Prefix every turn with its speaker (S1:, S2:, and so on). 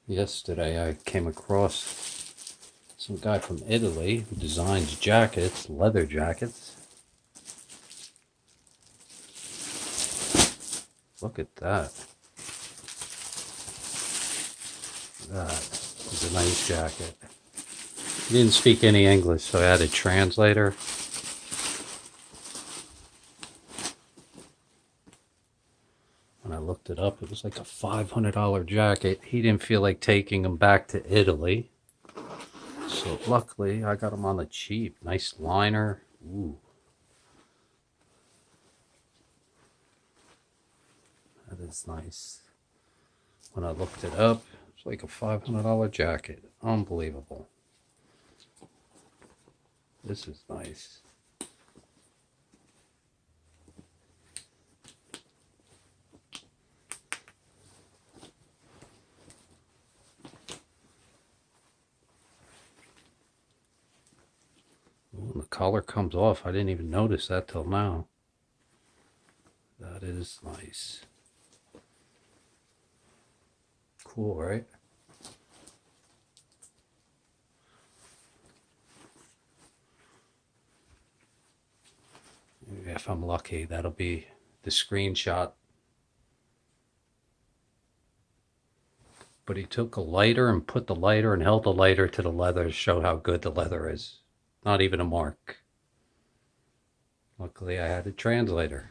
S1: Yesterday I came across some guy from Italy who designs jackets, leather jackets. Look at that. That is a nice jacket. He didn't speak any English, so I had a translator. When I looked it up, it was like a $500 jacket. He didn't feel like taking him back to Italy. So luckily, I got him on the cheap. Nice liner. Ooh. That is nice. When I looked it up, it's like a $500 jacket. Unbelievable. This is nice. Ooh, the collar comes off. I didn't even notice that till now. That is nice. Cool, right? If I'm lucky, that'll be the screenshot. But he took a lighter and put the lighter and held the lighter to the leather to show how good the leather is. Not even a mark. Luckily, I had a translator.